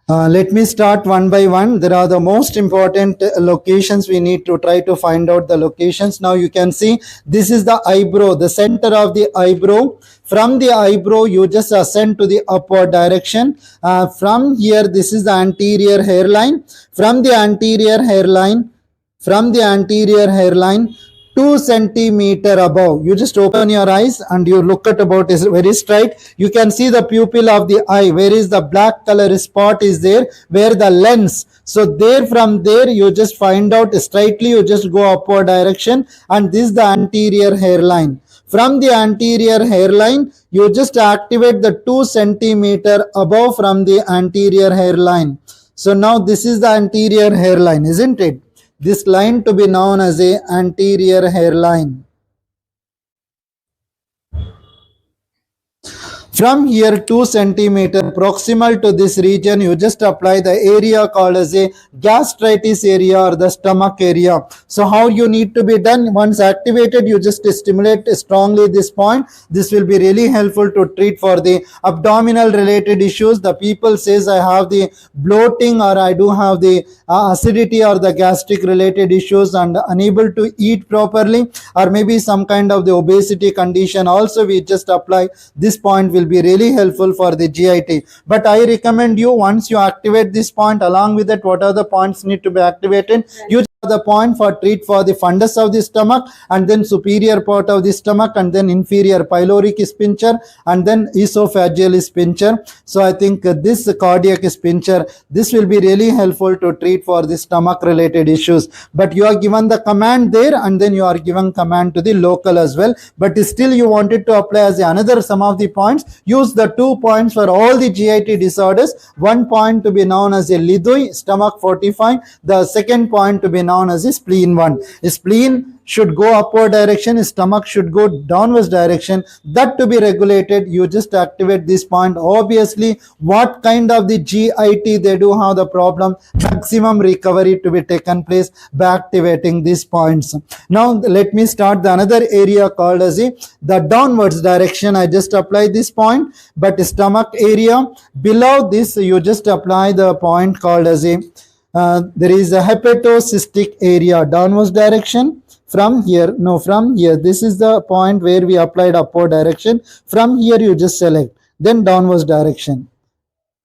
Let me start one by one. There are the most important locations. We need to try to find out the locations. Now you can see this is the eyebrow, the center of the eyebrow. From the eyebrow, you just ascend to the upward direction. From here, this is the anterior hairline. From the anterior hairline, 2 centimeter above, you just open your eyes and you look at about is very straight. You can see the pupil of the eye, where is the black color spot is there, where the lens. So there, from there you just find out straightly, you just go upward direction, and this is the anterior hairline. From the anterior hairline, you just activate the 2 centimeter above from the anterior hairline. So now this is the anterior hairline, isn't it? This line to be known as a anterior hairline. From here, 2 centimeter proximal to this region, you just apply the area called as a gastritis area or the stomach area. So how you need to be done? Once activated, you just stimulate strongly this point. This will be really helpful to treat for the abdominal related issues. The people says I have the bloating, or I do have the acidity or the gastric related issues and unable to eat properly, or maybe some kind of the obesity condition. Also, we just apply this point, will be really helpful for the GIT. But I recommend you, once you activate this point, along with that, what are the points need to be activated? You the point for treat for the fundus of the stomach, and then superior part of the stomach, and then inferior pyloric sphincter, and then esophageal sphincter. So I think this cardiac sphincter, this will be really helpful to treat for the stomach related issues. But you are given the command there, and then you are given command to the local as well. But still you wanted to apply as another some of the points. Use the 2 points for all the GIT disorders. 1 point to be known as a lidui, stomach 45. The second point to be known as a spleen 1. Spleen should go upward direction, stomach should go downwards direction. That to be regulated, you just activate this point. Obviously, what kind of the GIT they do have the problem, maximum recovery to be taken place by activating these points. Now let me start the another area called as the downwards direction. I just apply this point, but stomach area, below this you just apply the point called as there is a hepatocystic area, downwards direction. From here, this is the point where we applied upward direction. From here you just select, then downwards direction.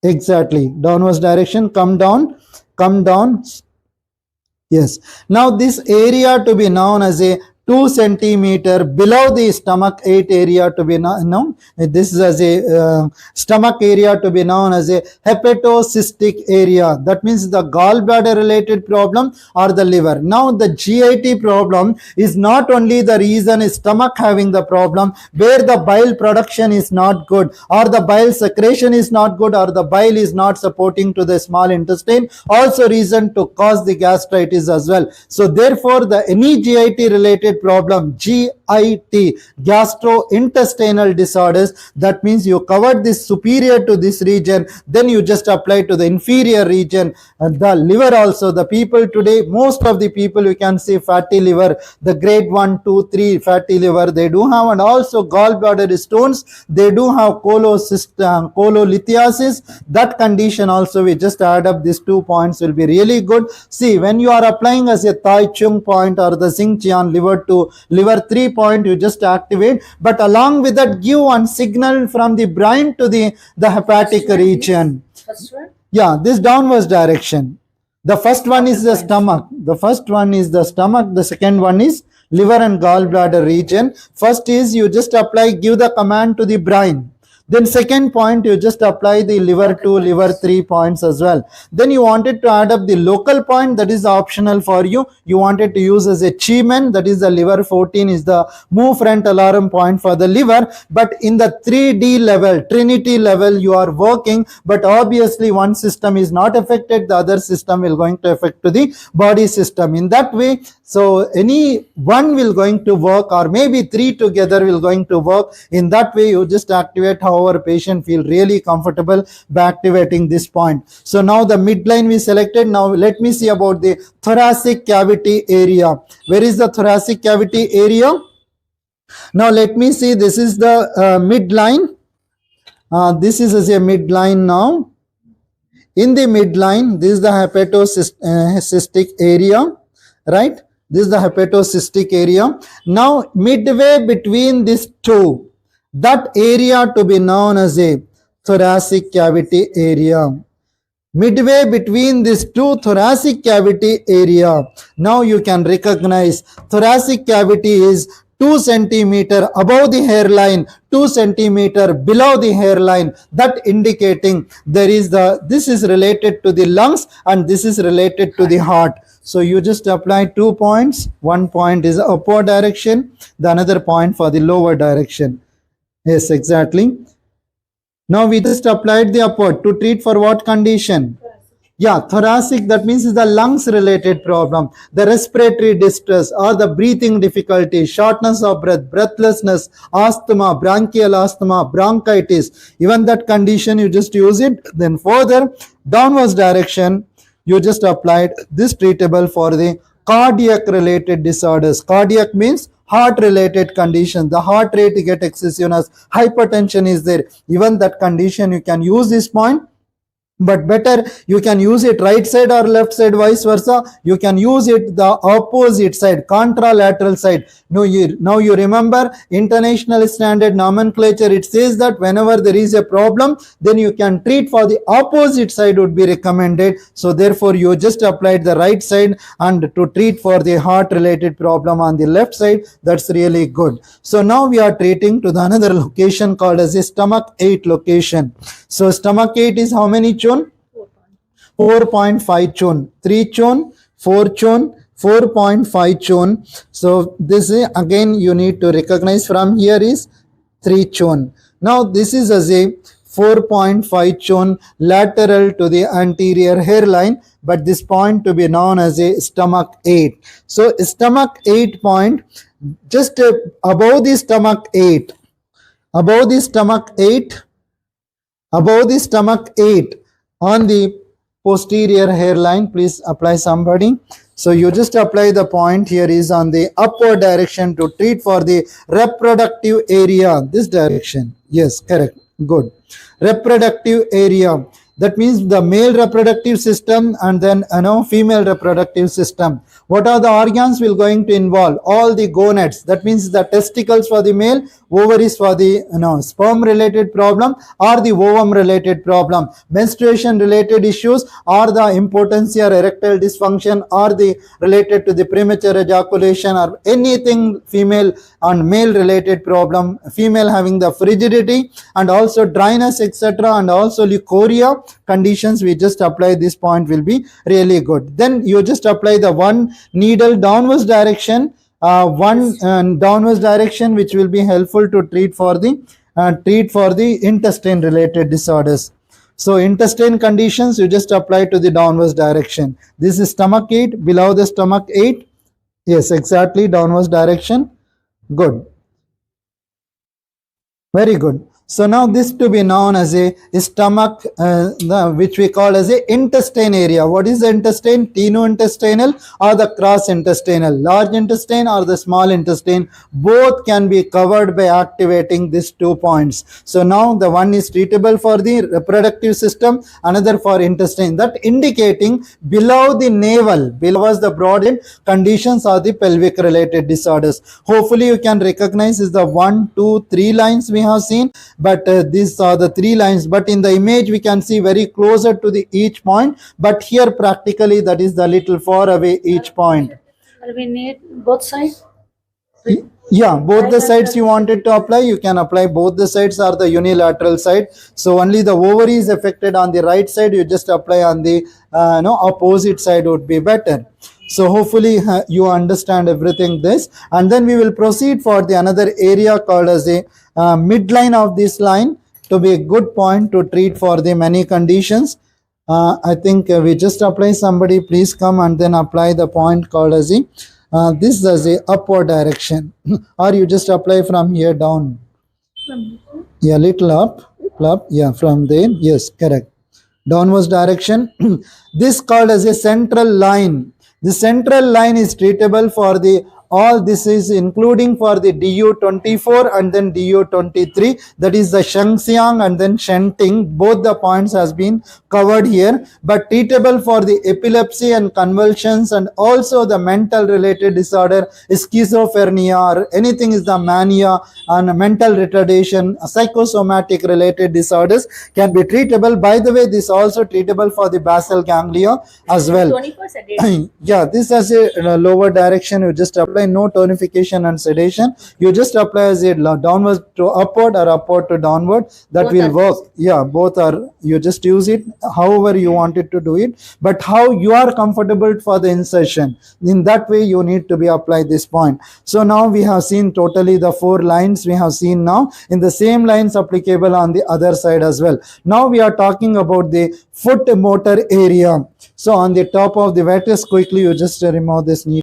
Exactly, downwards direction, come down. Yes. Now this area to be known as a 2 centimeter below the stomach 8 area to be known. This is as a stomach area to be known as a hepatocystic area. That means the gallbladder related problem or the liver. Now the GIT problem is not only the reason is stomach having the problem, where the bile production is not good, or the bile secretion is not good, or the bile is not supporting to the small intestine, also reason to cause the gastritis as well. So therefore the any GIT related problem, GIT, gastrointestinal disorders, that means you covered this superior to this region, then you just apply to the inferior region. The liver also, the people today, most of the people you can see fatty liver, the grade 1, 2, 3 fatty liver they do have, and also gallbladder stones, they do have cholelithiasis. That condition also we just add up these 2 points will be really good. See, when you are applying as a Tai Chung point or the Xingqian liver to liver 3 point, you just activate, but along with that give one signal from the brain to the hepatic region. Yeah, this downwards direction. The first one is the stomach. The second one is liver and gallbladder region. First is you just apply, give the command to the brain. Then second point, you just apply the liver 2, liver 3 points as well. Then you wanted to add up the local point, that is optional for you. You wanted to use as a Chi-Men, that is the liver 14 is the move front alarm point for the liver. But in the 3D level, Trinity level, you are working, but obviously one system is not affected, the other system will going to affect to the body system. In that way, so any one will going to work, or maybe 3 together will going to work. In that way, you just activate however patient feel really comfortable by activating this point. So now the midline we selected. Now let me see about the thoracic cavity area. Where is the thoracic cavity area? Now let me see, this is the midline. This is as a midline now. In the midline, this is the hepatocystic area, right? This is the hepatocystic area. Now, midway between these two, that area to be known as a thoracic cavity area. Midway between these two thoracic cavity area, now you can recognize thoracic cavity is 2 centimeter above the hairline, 2 centimeter below the hairline, that indicating there is this is related to the lungs and this is related to the heart. So you just apply 2 points. One point is upward direction, the another point for the lower direction. Yes, exactly. Now we just applied the upward to treat for what condition? Yeah, thoracic, that means is the lungs related problem, the respiratory distress or the breathing difficulty, shortness of breath, breathlessness, asthma, bronchial asthma, bronchitis, even that condition you just use it. Then further downwards direction, you just applied this treatable for the cardiac related disorders. Cardiac means heart related condition, the heart rate get excessiveness, hypertension is there, even that condition you can use this point. But better you can use it right side or left side, vice versa. You can use it the opposite side, contralateral side. Now you remember international standard nomenclature, it says that whenever there is a problem, then you can treat for the opposite side would be recommended. So therefore you just applied the right side and to treat for the heart related problem on the left side. That's really good. So now we are treating to the another location called as a stomach 8 location. So stomach 8 is how many chun? 4.5 chun. 3 chun, 4 chun, 4.5 chun. So this is again you need to recognize from here is 3 chun. Now this is as a 4.5 chun lateral to the anterior hairline, but this point to be known as a stomach 8. So stomach 8 point just above the stomach 8, above the stomach 8, above the stomach 8 on the posterior hairline, please apply somebody. So you just apply the point here is on the upward direction to treat for the reproductive area, this direction. Yes, correct, good. Reproductive area, that means the male reproductive system and then female reproductive system. What are the organs will going to involve? All the gonads, that means the testicles for the male, ovaries for the sperm related problem or the ovum related problem, menstruation related issues or the impotency or erectile dysfunction or the related to the premature ejaculation or anything female and male related problem, female having the frigidity and also dryness etc. and also chorea conditions, we just apply this point will be really good. Then you just apply the one needle downwards direction, downwards direction which will be helpful to treat for the intestine related disorders. So intestine conditions you just apply to the downwards direction. This is stomach 8, below the stomach 8. Yes, exactly, downwards direction. Good. Very good. So now this to be known as a stomach, which we call as a intestine area. What is the intestine? Tenointestinal or the cross intestinal, large intestine or the small intestine, both can be covered by activating these 2 points. So now the one is treatable for the reproductive system, another for intestine, that indicating below the navel, below the broad end conditions are the pelvic related disorders. Hopefully you can recognize is the 1, 2, 3 lines we have seen. But these are the 3 lines, but in the image we can see very closer to the each point, but here practically that is the little far away each point. We need both sides? Yeah, both the sides you wanted to apply, you can apply both the sides or the unilateral side. So only the ovary is affected on the right side, you just apply on the opposite side would be better. So hopefully you understand everything this, and then we will proceed for the another area called as a midline of this line to be a good point to treat for the many conditions. I think we just apply somebody, please come and then apply the point called as a this is a upward direction or you just apply from here down. Yeah, little up, yeah, from there. Yes, correct. Downwards direction. This called as a central line. The central line is treatable for the all this is including for the DU24 and then DU23, that is the Shengxiang and then Shenting, both the points has been covered here, but treatable for the epilepsy and convulsions and also the mental related disorder, schizophrenia or anything is the mania and mental retardation, psychosomatic related disorders can be treatable. By the way, this also treatable for the basal ganglia as well. 24 sedation. Yeah, this has a lower direction. You just apply no tonification and sedation. You just apply as a downward to upward or upward to downward. That Both will are work. Yeah, both are. You just use it however you want it to do it, but how you are comfortable for the insertion. In that way, you need to be applied this point. So now we have seen totally the 4 lines we have seen now. In the same lines applicable on the other side as well. Now we are talking about the foot motor area. So on the top of the vertex, quickly you just remove this knee.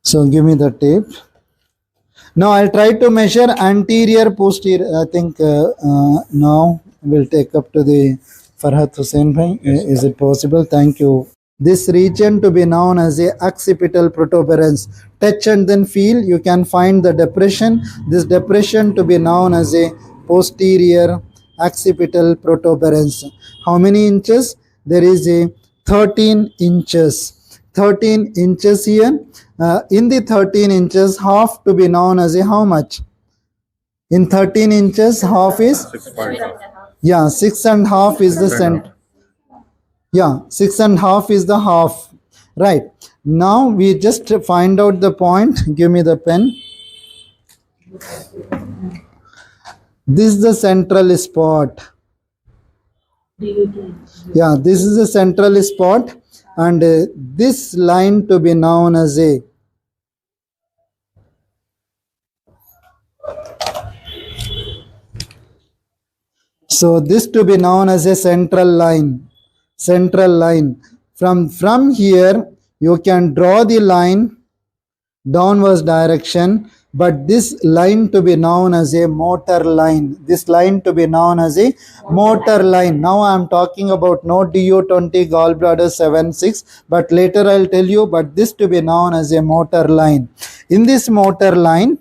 So give me the tape. Now I'll try to measure anterior, posterior. I think now we'll take up to the Farhat Hussain bhai. Is it possible? Thank you. This region to be known as a occipital protuberance. Touch and then feel. You can find the depression. This depression to be known as a posterior occipital protuberance. How many inches? There is a 13 inches. 13 inches here. In the 13 inches, half to be known as a how much? In 13 inches, half is? 6.5. Yeah, 6.5 is the center. Yeah, 6.5 is the half. Right. Now we just find out the point. Give me the pen. This is the central spot. Yeah, this is the central spot. And this line to be known as a so this to be known as a central line. Central line. From here you can draw the line downwards direction, but this line to be known as a motor line. This line to be known as a motor line. Now I am talking about no DU20 gallbladder 7-6, but later I'll tell you, but this to be known as a motor line. In this motor line,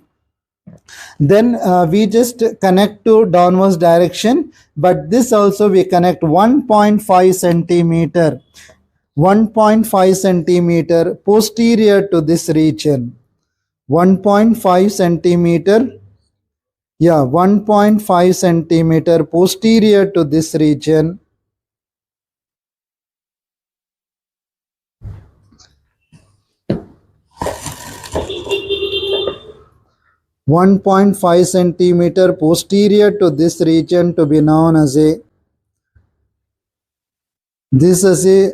then we just connect to downwards direction, but this also we connect 1.5 centimeter. 1.5 centimeter posterior to this region. 1.5 centimeter, yeah, 1.5 centimeter posterior to this region. .5 centimeter posterior to this region to be known as a this is a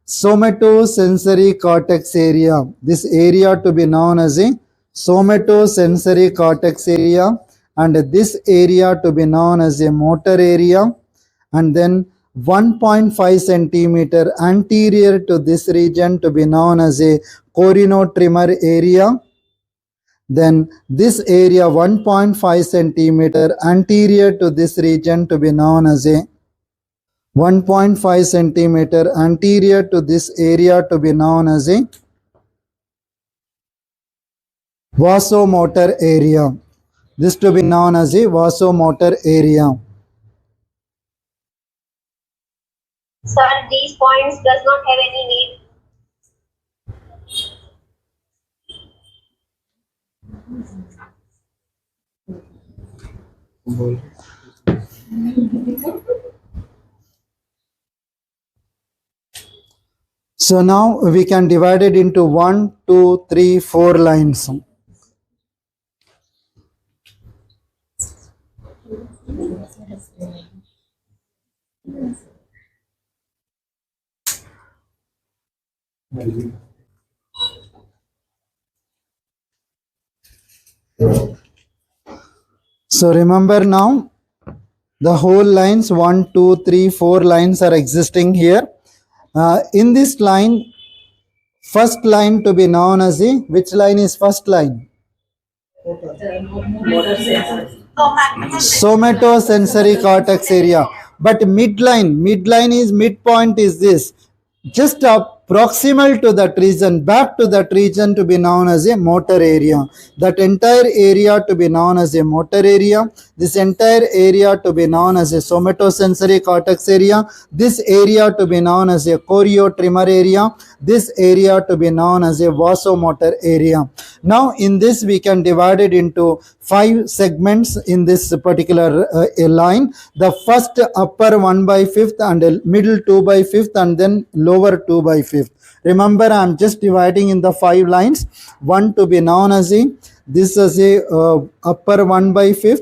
somatosensory cortex area. This area to be known as a somatosensory cortex area, and this area to be known as a motor area, and then 1.5 centimeter anterior to this region to be known as a corinotremor area. Then this area 1.5 centimeter anterior to this region to be known as a 1.5 centimeter anterior to this area to be known as a vasomotor area. This to be known as a vasomotor area. Sir, these points does not have any name. So now we can divide it into 1, 2, 3, 4 lines. So remember now the whole lines 1, 2, 3, 4 lines are existing here. In this line, first line to be known as a, which line is first line? Somatosensory cortex area. but midline is midpoint is this, just proximal to that region, back to that region to be known as a motor area. That entire area to be known as a motor area. This entire area to be known as a somatosensory cortex area. This area to be known as a choriotremor area. This area to be known as a vasomotor area. Now in this we can divide it into 5 segments in this particular line. The first upper 1/5 and middle 2/5 and then lower 2/5. Remember, I am just dividing in the 5 lines. One to be known as a, this as a upper 1/5,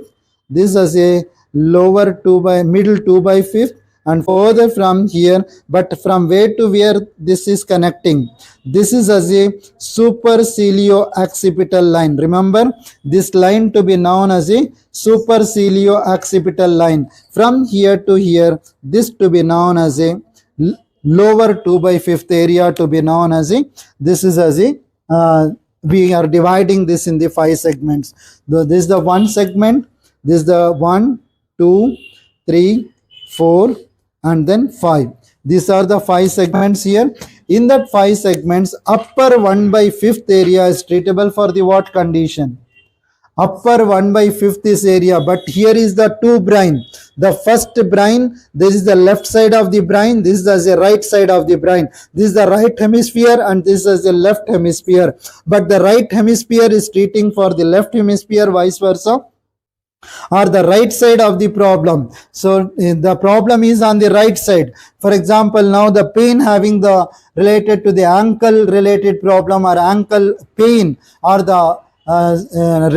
this as a lower 2/middle 2/5, and further from here, but from where to where this is connecting. This is as a supercilio-occipital line. Remember, this line to be known as a supercilio-occipital line. From here to here, this to be known as a lower 2/5 area to be known as a, this is as a, we are dividing this in the 5 segments. This is the 1 segment, this is the 1, 2, 3, 4, and then 5. These are the 5 segments here. In that 5 segments, upper 1/5 area is treatable for the what condition? Upper 1/5 is area, but here is the 2 brain. The first brain, this is the left side of the brain, this is the right side of the brain. This is the right hemisphere and this is the left hemisphere. But the right hemisphere is treating for the left hemisphere, vice versa, or the right side of the problem. So the problem is on the right side. For example, now the pain having the related to the ankle related problem, or ankle pain, or the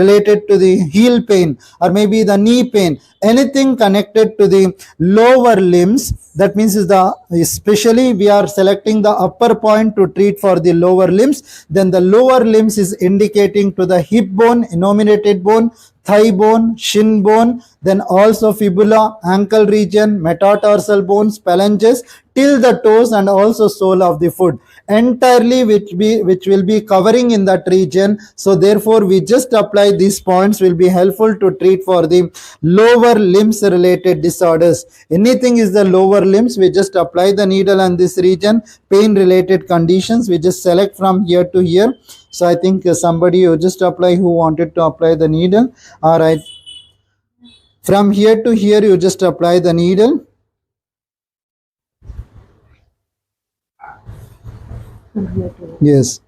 related to the heel pain, or maybe the knee pain, anything connected to the lower limbs, that means is the, especially we are selecting the upper point to treat for the lower limbs. Then the lower limbs is indicating to the hip bone, innominated bone, thigh bone, shin bone, then also fibula, ankle region, metatarsal bones, phalanges, till the toes, and also sole of the foot, entirely which will be covering in that region. So therefore we just apply these points, will be helpful to treat for the lower limbs related disorders. Anything is the lower limbs, we just apply the needle on this region. Pain related conditions, we just select from here to here. So I think somebody you just apply who wanted to apply the needle. All right, from here to here you just apply the needle. Yes,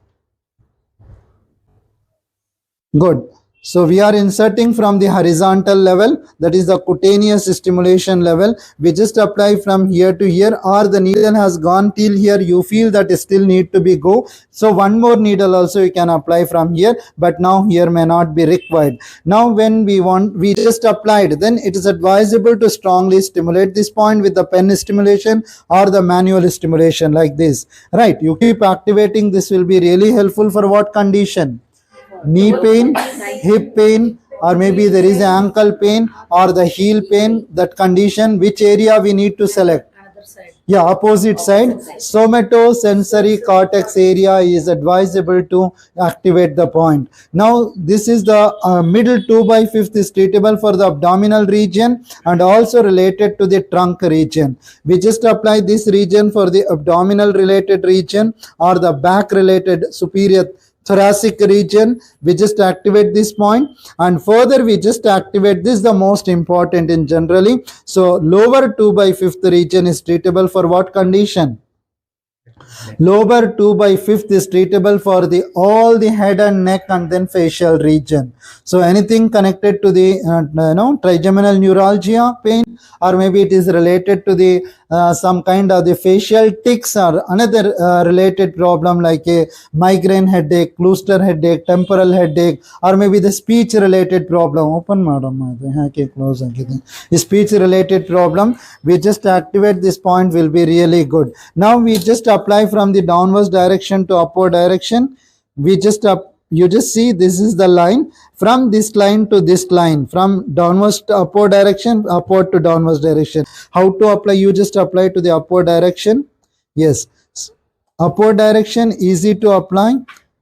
good. So we are inserting from the horizontal level, that is the cutaneous stimulation level. We just apply from here to here, or the needle has gone till here, you feel that it still need to be go. So one more needle also you can apply from here, but now here may not be required. Now when we just applied, then it is advisable to strongly stimulate this point with the pen stimulation or the manual stimulation like this. Right, you keep activating, this will be really helpful for what condition? Knee pain, hip pain, or maybe there is an ankle pain or the heel pain. That condition, which area we need to select? Yeah, opposite side. Somatosensory cortex area is advisable to activate the point. Now this is the middle 2/5 is treatable for the abdominal region and also related to the trunk region. We just apply this region for the abdominal related region or the back related superior thoracic region. We just activate this point, and further we just activate this, the most important in generally. So lower 2/5 region is treatable for what condition? Lower 2/5 is treatable for the all the head and neck and then facial region. So anything connected to the trigeminal neuralgia pain, or maybe it is related to the some kind of the facial tics or another related problem like a migraine headache, cluster headache, temporal headache, or maybe the speech related problem. Open madam, close speech related problem. We just activate this point, will be really good. Now we just apply from the downwards direction to upward direction. We just you just see this is the line, from this line to this line, from downwards to upward direction, upward to downwards direction. How to apply? You just apply to the upward direction. Yes, upward direction easy to apply.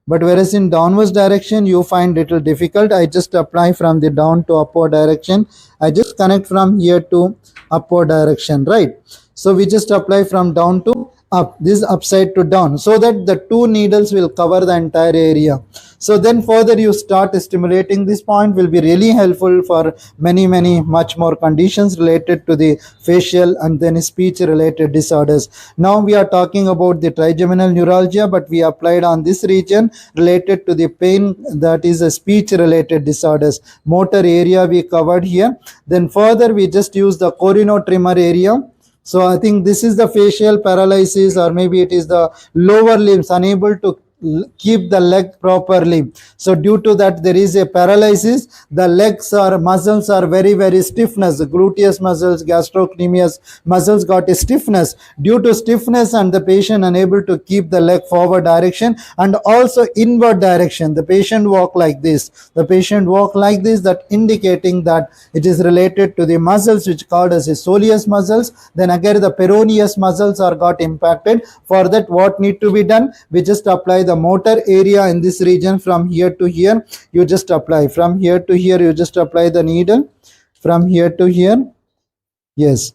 But whereas in downwards direction you find little difficult. I just apply from the down to upward direction. I just connect from here to upward direction, right? So we just apply from down to up, this upside to down, so that the two needles will cover the entire area. So then further you start stimulating this point, will be really helpful for many much more conditions related to the facial and then speech related disorders. Now we are talking about the trigeminal neuralgia, but we applied on this region related to the pain, that is a speech related disorders. Motor area we covered here. Then further we just use the corinotremor area. So I think this is the facial paralysis, or maybe it is the lower limbs unable to keep the leg properly. So due to that there is a paralysis. The legs or muscles are very stiffness. The gluteus muscles, gastrocnemius muscles got a stiffness. Due to stiffness and the patient unable to keep the leg forward direction and also inward direction, the patient walk like this. The patient walk like this, that indicating that it is related to the muscles which called as the soleus muscles. Then again the peroneus muscles are got impacted. For that what need to be done? We just apply the motor area in this region from here to here. You just apply from here to here. You just apply the needle from here to here. Yes.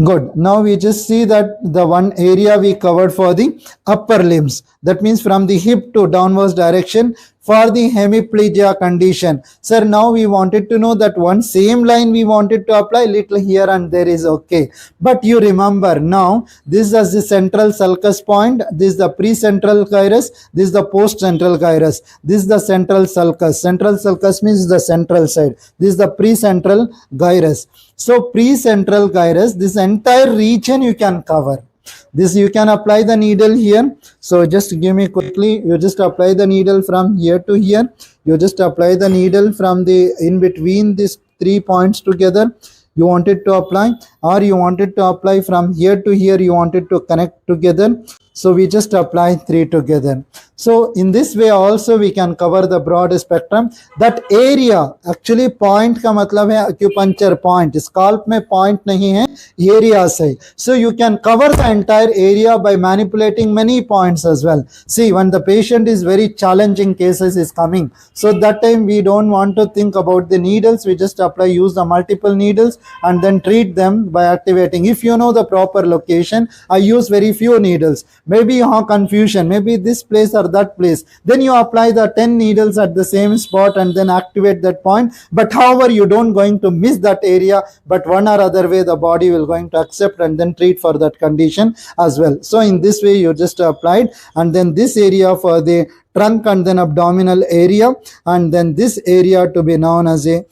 Good. Now we just see that the one area we covered for the upper limbs. That means from the hip to downwards direction for the hemiplegia condition. Sir, now we wanted to know that one same line we wanted to apply, little here and there is okay. But you remember now, this is the central sulcus point, this is the precentral gyrus, this is the postcentral gyrus, this is the central sulcus. Central sulcus means the central side. This is the precentral gyrus. So precentral gyrus, this entire region you can cover. This you can apply the needle here. So just give me quickly. You just apply the needle from here to here. You just apply the needle from the in between these 3 points together. You wanted to apply, or you wanted to apply from here to here. You wanted to connect together. So we just apply 3 together. So in this way also we can cover the broad spectrum. That area actually point का मतलब है acupuncture point. Scalp में point नहीं है, areas है. So you can cover the entire area by manipulating many points as well. See, when the patient is very challenging cases is coming, so that time we don't want to think about the needles. We just apply, use the multiple needles and then treat them by activating. If you know the proper location, I use very few needles. Maybe you have confusion, maybe this place or that place. Then you apply the 10 needles at the same spot and then activate that point. But however, you don't going to miss that area, but one or other way the body will going to accept and then treat for that condition as well. So in this way you just applied, and then this area for the trunk and then abdominal area, and then this area to be known as the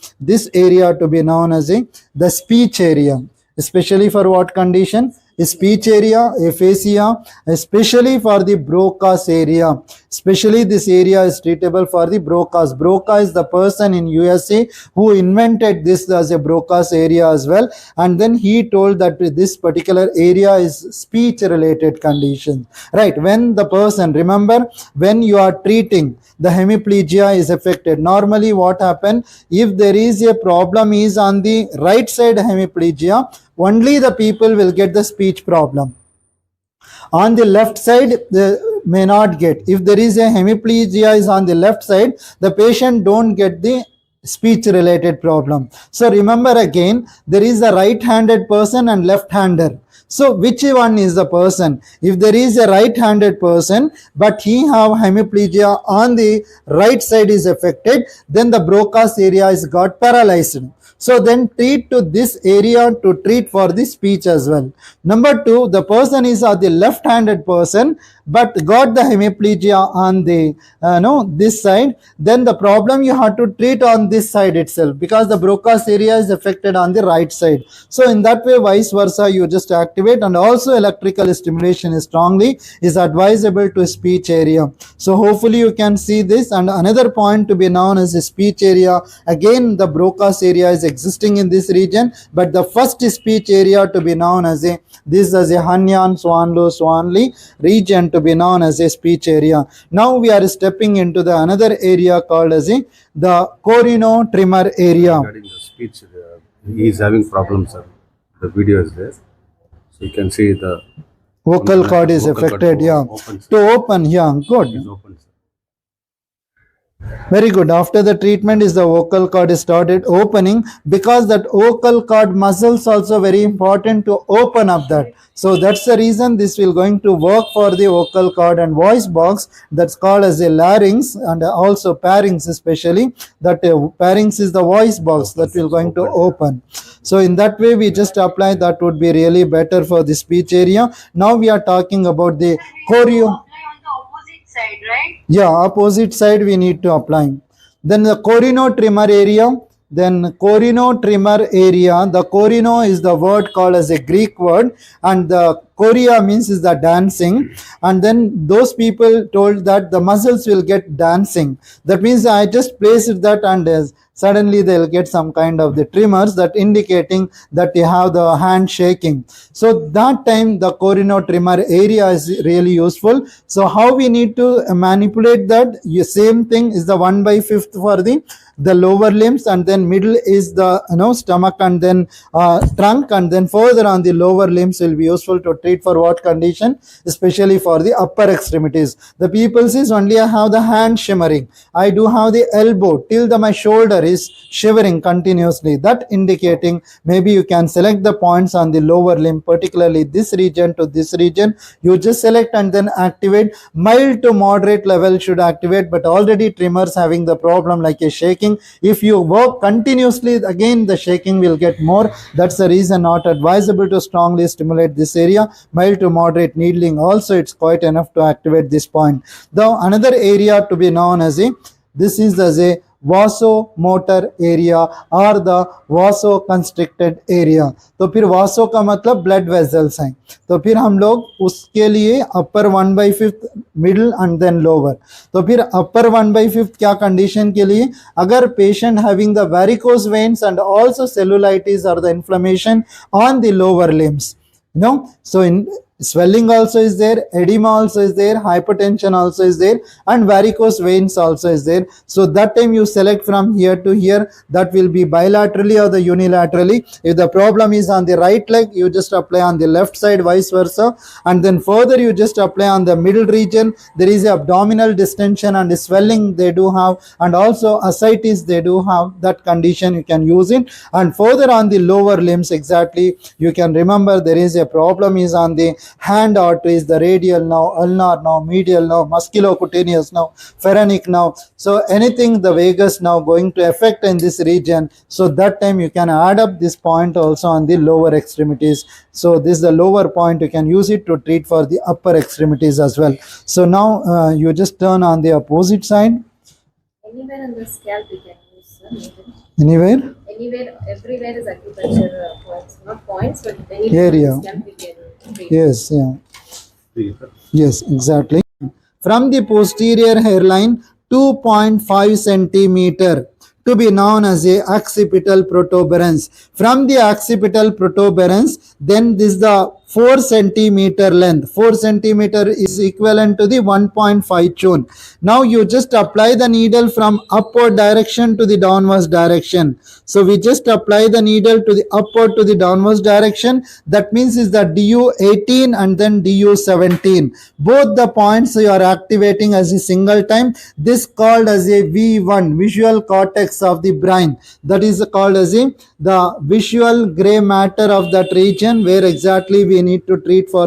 speech area. Especially for what condition? Speech area, aphasia, especially for the Broca's area. Especially this area is treatable for the Broca's. Broca is the person in USA who invented this as a Broca's area as well. And then he told that this particular area is speech related condition. Right, when the person, remember, when you are treating, the hemiplegia is affected. Normally what happens, if there is a problem is on the right side hemiplegia, only the people will get the speech problem. On the left side, they may not get. If there is a hemiplegia is on the left side, the patient don't get the speech related problem. So remember again, there is a right-handed person and left-hander. So which one is the person? If there is a right-handed person, but he have hemiplegia on the right side is affected, then the Broca's area is got paralyzed. So then treat to this area to treat for the speech as well. Number 2, the person is the left-handed person, but got the hemiplegia on the this side, then the problem you have to treat on this side itself, because the Broca's area is affected on the right side. So in that way, vice versa, you just activate, and also electrical stimulation is strongly is advisable to speech area. So hopefully you can see this. And another point to be known as the speech area, again the Broca's area is existing in this region, but the first speech area to be known as a Hanyan Swanli region to be known as a speech area. Now we are stepping into the another area called as the corinotremor area. Regarding the speech, he is having problems, sir. The video is there, so you can see the Vocal cord is vocal cord affected, yeah. open, sir. To open, yeah, good. It is open, sir. Very good. After the treatment is the vocal cord is started opening, because that vocal cord muscles also very important to open up that. So that's the reason this will going to work for the vocal cord and voice box, that's called as a larynx, and also pharynx especially. That pharynx is the voice box that will going to open. So in that way we just apply, that would be really better for the speech area. Now we are talking about the choreo. Apply on the opposite side, right? Yeah, opposite side we need to apply. Then the corino trimmer area. Then corino trimmer area. The corino is the word called as a Greek word, and the chorea means is the dancing. And then those people told that the muscles will get dancing. That means I just placed that, and suddenly they'll get some kind of the tremors, that indicating that you have the hand shaking. So that time the corino trimmer area is really useful. So how we need to manipulate that? Same thing is the 1/5 for the lower limbs, and then middle is the stomach, and then trunk, and then further on the lower limbs will be useful to treat for what condition, especially for the upper extremities. The people says only I have the hand shimmering, I do have the elbow till my shoulder is shivering continuously, that indicating maybe you can select the points on the lower limb, particularly this region to this region. You just select and then activate. Mild to moderate level should activate, but already tremors having the problem like a shaking. If you work continuously, again the shaking will get more. That's the reason not advisable to strongly stimulate this area. Mild to moderate needling also, it's quite enough to activate this point. The another area to be known as this is as a vasomotor area or the vasoconstricted area. तो फिर वासो का मतलब blood vessels हैं, तो फिर हम लोग उसके लिए upper 1/5 middle and then lower. तो फिर अपर 1/5 क्या कंडीशन के लिए? अगर patient having the varicose veins and also cellulitis और the inflammation on the lower limbs, so in swelling also is there, edema also is there, hypertension also is there, and varicose veins also is there. So that time you select from here to here, that will be bilaterally or the unilaterally. If the problem is on the right leg, you just apply on the left side, vice versa, and then further you just apply on the middle region. There is abdominal distension and swelling they do have, and also ascites they do have, that condition you can use it. And further on the lower limbs, exactly you can remember there is a problem is on the hand arteries, the radial now, ulnar now, medial now, musculocutaneous now, pharynx now. So anything the vagus now going to affect in this region. So that time you can add up this point also on the lower extremities. So this is the lower point, you can use it to treat for the upper extremities as well. So now you just turn on the opposite side. Anywhere in the scalp we can use, sir. Anywhere? Anywhere, everywhere is acupuncture points, not points, but anywhere Area. in the scalp we can treat. Yes, yeah. Yes, exactly. From the posterior hairline, 2.5 centimeter, to be known as a occipital protuberance. From the occipital protuberance, then this is the 4 centimeter length. 4 centimeter is equivalent to the 1.5 chun. Now you just apply the needle from upward direction to the downwards direction. So we just apply the needle to the upward to the downwards direction. That means is the DU18 and then DU17. Both the points you are activating as a single time. This called as a V1, visual cortex of the brain. That is called as the visual gray matter of that region, where exactly we need to treat for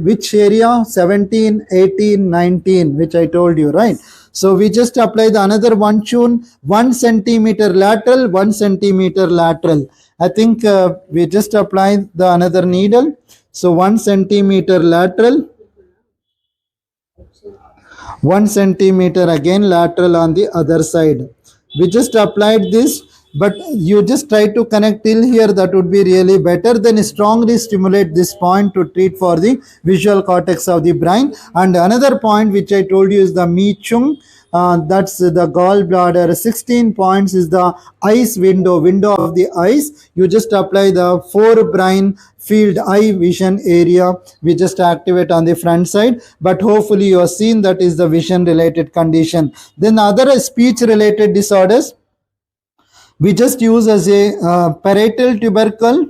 which area? 17, 18, 19, which I told you, right? So we just apply the another one tune, 1 centimeter lateral, 1 centimeter lateral. I think we just apply the another needle. So 1 centimeter lateral, 1 centimeter again lateral on the other side. We just applied this, but you just try to connect till here, that would be really better. Then strongly stimulate this point to treat for the visual cortex of the brain. And another point which I told you is the Mi Chung. That's the gallbladder. 16 points is the eyes window of the eyes. You just apply the 4 brain field eye vision area. We just activate on the front side, but hopefully you have seen that is the vision related condition. Then other speech related disorders, we just use as a parietal tubercle,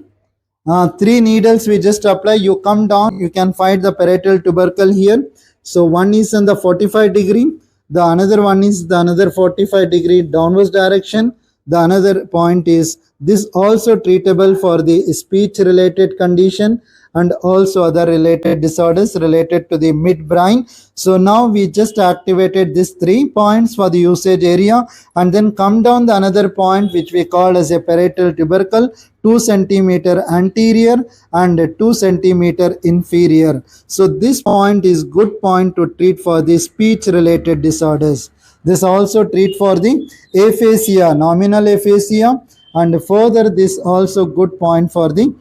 Three needles we just apply. You come down, you can find the parietal tubercle here. So one is in the 45-degree, the another one is the another 45-degree downwards direction. The another point is this also treatable for the speech related condition and also other related disorders related to the midbrain. So now we just activated these 3 points for the usage area, and then come down the another point which we call as a parietal tubercle, 2 centimeter anterior and 2 centimeter inferior. So this point is good point to treat for the speech related disorders. This also treat for the aphasia, nominal aphasia, and further this also good point for the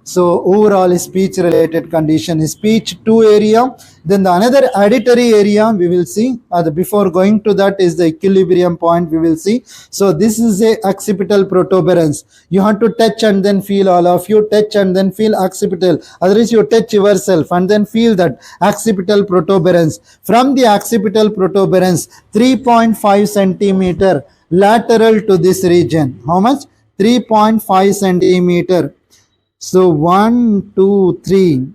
so overall speech related condition, speech 2 area. Then the another auditory area we will see. Before going to that is the equilibrium point we will see. So this is a occipital protuberance. You have to touch and then feel, all of you touch and then feel occipital. Otherwise you touch yourself and then feel that occipital protuberance. From the occipital protuberance 3.5 centimeter lateral to this region. How much? 3.5 centimeter. So 1, 2, 3.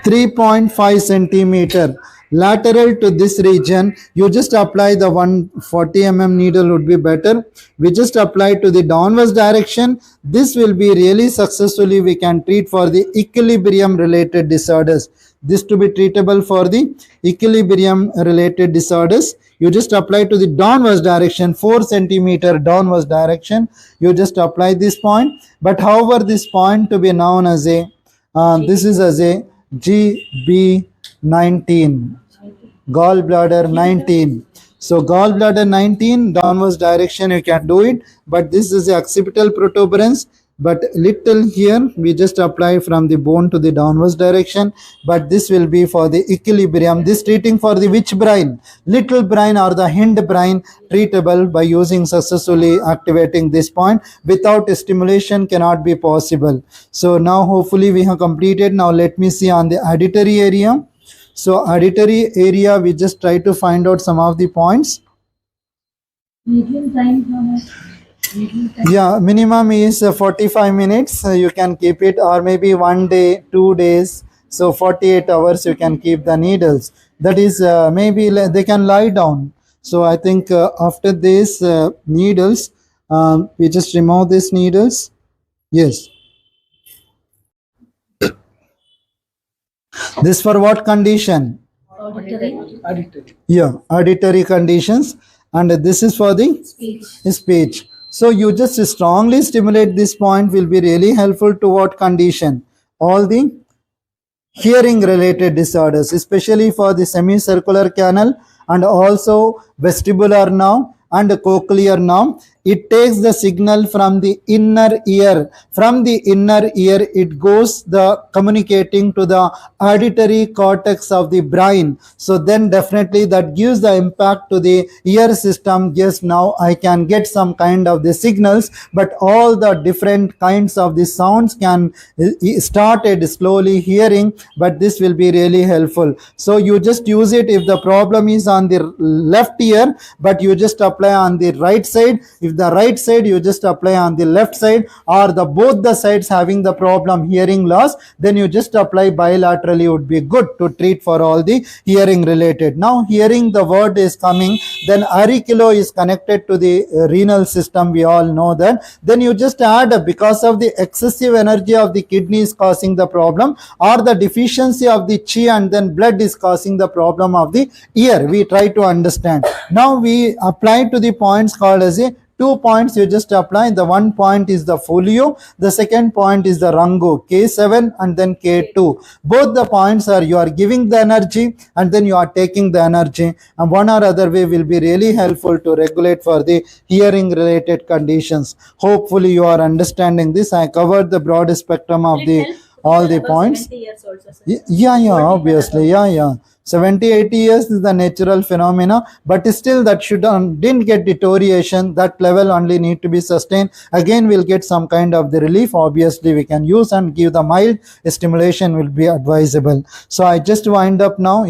3.5 centimeter lateral to this region. You just apply the 140 mm needle would be better. We just apply to the downwards direction. This will be really successfully we can treat for the equilibrium related disorders. This to be treatable for the equilibrium related disorders. You just apply to the downwards direction, 4 centimeter downwards direction. You just apply this point. But however, this point to be known as a this is as a GB19, gallbladder 19. So gallbladder 19 downwards direction you can do it, but this is the occipital protuberance. But little here we just apply from the bone to the downwards direction, but this will be for the equilibrium. This treating for the which brain? Little brain or the hind brain, treatable by using successfully activating this point. Without stimulation cannot be possible. So now hopefully we have completed. Now let me see on the auditory area. So auditory area we just try to find out some of the points. Medium time, how much? Yeah, minimum is 45 minutes. You can keep it, or maybe 1 day, 2 days. So 48 hours you can keep the needles. That is maybe they can lie down. So I think after this needles, we just remove these needles. Yes. This for what condition? Auditory. Yeah, auditory conditions. And this is for the speech. So you just strongly stimulate this point will be really helpful to what condition? All the hearing related disorders, especially for the semicircular canal and also vestibular nerve and cochlear nerve. It takes the signal from the inner ear. From the inner ear, it goes the communicating to the auditory cortex of the brain. So then definitely that gives the impact to the ear system. Yes, now I can get some kind of the signals, but all the different kinds of the sounds can started slowly hearing, but this will be really helpful. So you just use it if the problem is on the left ear, but you just apply on the right side. If the right side, you just apply on the left side, or the both the sides having the problem hearing loss, then you just apply bilaterally would be good to treat for all the hearing related. Now hearing the word is coming, then auricula is connected to the renal system, we all know that. Then you just add, because of the excessive energy of the kidney is causing the problem, or the deficiency of the chi and then blood is causing the problem of the ear. We try to understand. Now we apply to the points called as a 2 points you just apply. The 1 point is the folio, the second point is the rango, K7 and then K2. Both the points are you are giving the energy and then you are taking the energy, and one or other way will be really helpful to regulate for the hearing related conditions. Hopefully you are understanding this. I covered the broad spectrum of the all the points. 70 years also, sir. Yeah, obviously, yeah. 70, 80 years is the natural phenomena, but still that should didn't get deterioration. That level only need to be sustained. Again, we'll get some kind of the relief. Obviously, we can use and give the mild stimulation will be advisable. So I just wind up now.